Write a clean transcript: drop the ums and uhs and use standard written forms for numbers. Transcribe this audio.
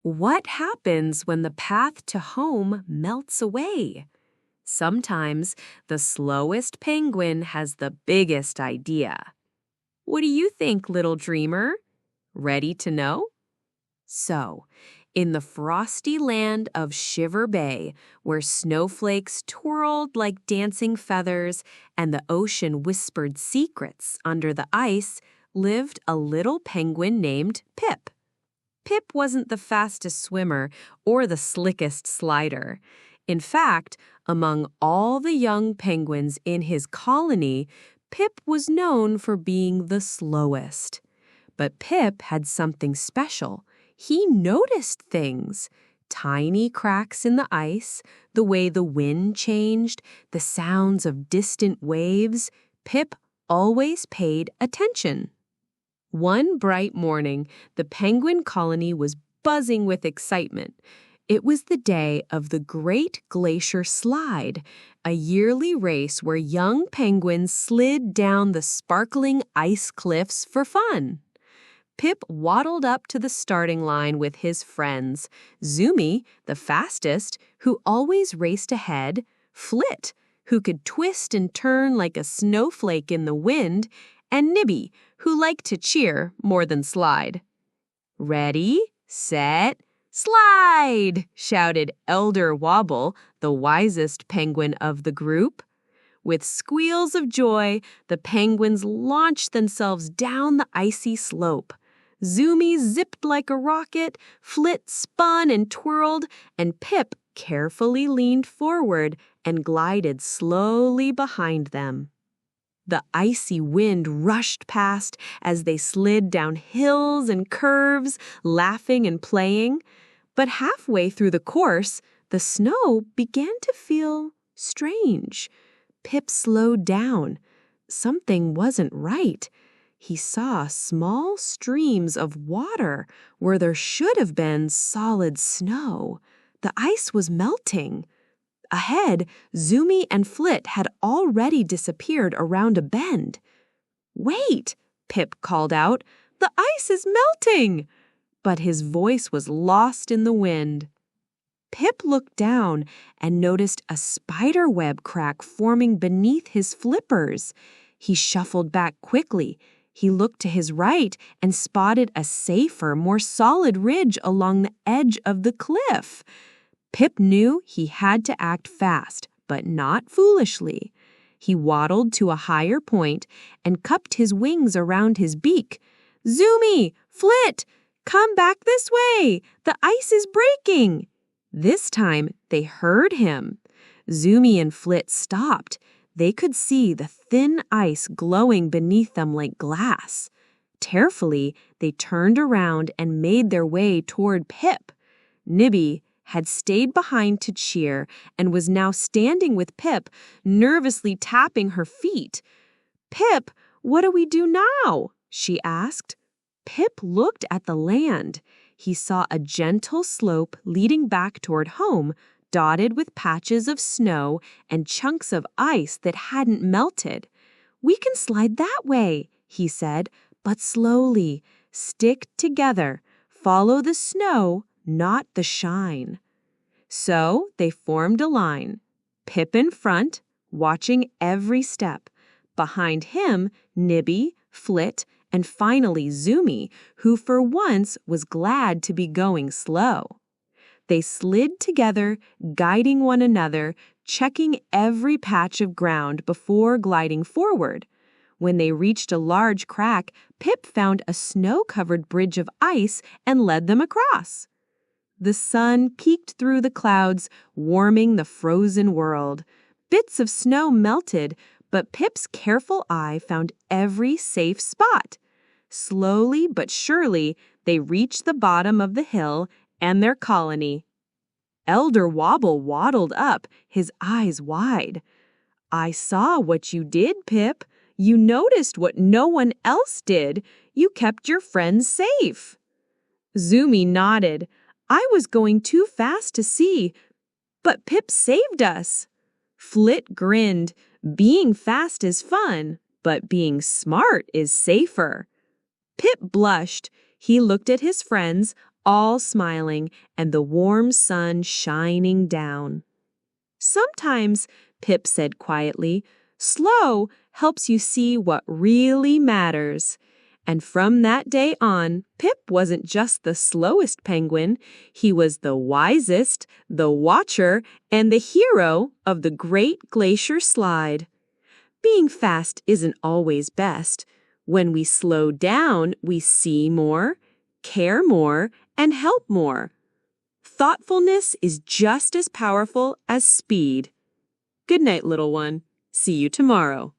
What happens when the path to home melts away? Sometimes the slowest penguin has the biggest idea. What do you think, little dreamer? Ready to know? So, in the frosty land of Shiver Bay, where snowflakes twirled like dancing feathers and the ocean whispered secrets under the ice, lived a little penguin named Pip. Pip wasn't the fastest swimmer or the slickest slider. In fact, among all the young penguins in his colony, Pip was known for being the slowest. But Pip had something special. He noticed things. Tiny cracks in the ice, the way the wind changed, the sounds of distant waves. Pip always paid attention. One bright morning, the penguin colony was buzzing with excitement. It was the day of the Great Glacier Slide, a yearly race where young penguins slid down the sparkling ice cliffs for fun. Pip waddled up to the starting line with his friends, Zumi, the fastest, who always raced ahead, Flit, who could twist and turn like a snowflake in the wind, and Nibby, who liked to cheer more than slide. "Ready, set, slide!" shouted Elder Wobble, the wisest penguin of the group. With squeals of joy, the penguins launched themselves down the icy slope. Zumi zipped like a rocket, Flit spun and twirled, and Pip carefully leaned forward and glided slowly behind them. The icy wind rushed past as they slid down hills and curves, laughing and playing. But halfway through the course, the snow began to feel strange. Pip slowed down. Something wasn't right. He saw small streams of water where there should have been solid snow. The ice was melting. Ahead, Zumi and Flit had already disappeared around a bend. "Wait!" Pip called out. "The ice is melting!" But his voice was lost in the wind. Pip looked down and noticed a spider web crack forming beneath his flippers. He shuffled back quickly. He looked to his right and spotted a safer, more solid ridge along the edge of the cliff. Pip knew he had to act fast, but not foolishly. He waddled to a higher point and cupped his wings around his beak. "Zumi! Flit! Come back this way! The ice is breaking!" This time, they heard him. Zumi and Flit stopped. They could see the thin ice glowing beneath them like glass. Carefully, they turned around and made their way toward Pip. Nibby had stayed behind to cheer and was now standing with Pip, nervously tapping her feet. "Pip, what do we do now?" she asked. Pip looked at the land. He saw a gentle slope leading back toward home, dotted with patches of snow and chunks of ice that hadn't melted. "We can slide that way," he said, "but slowly. Stick together. Follow the snow, not the shine." So they formed a line, Pip in front, watching every step. Behind him, Nibby, Flit, and finally Zumi, who for once was glad to be going slow. They slid together, guiding one another, checking every patch of ground before gliding forward. When they reached a large crack, Pip found a snow-covered bridge of ice and led them across. The sun peeked through the clouds, warming the frozen world. Bits of snow melted, but Pip's careful eye found every safe spot. Slowly but surely, they reached the bottom of the hill and their colony. Elder Wobble waddled up, his eyes wide. "I saw what you did, Pip. You noticed what no one else did. You kept your friends safe." Zumi nodded. "I was going too fast to see, but Pip saved us." Flit grinned. "Being fast is fun, but being smart is safer." Pip blushed. He looked at his friends, all smiling and the warm sun shining down. Sometimes, Pip said quietly, slow helps you see what really matters. And from that day on, Pip wasn't just the slowest penguin, he was the wisest, the watcher, and the hero of the Great Glacier Slide. Being fast isn't always best. When we slow down, we see more, care more, and help more. Thoughtfulness is just as powerful as speed. Good night, little one. See you tomorrow.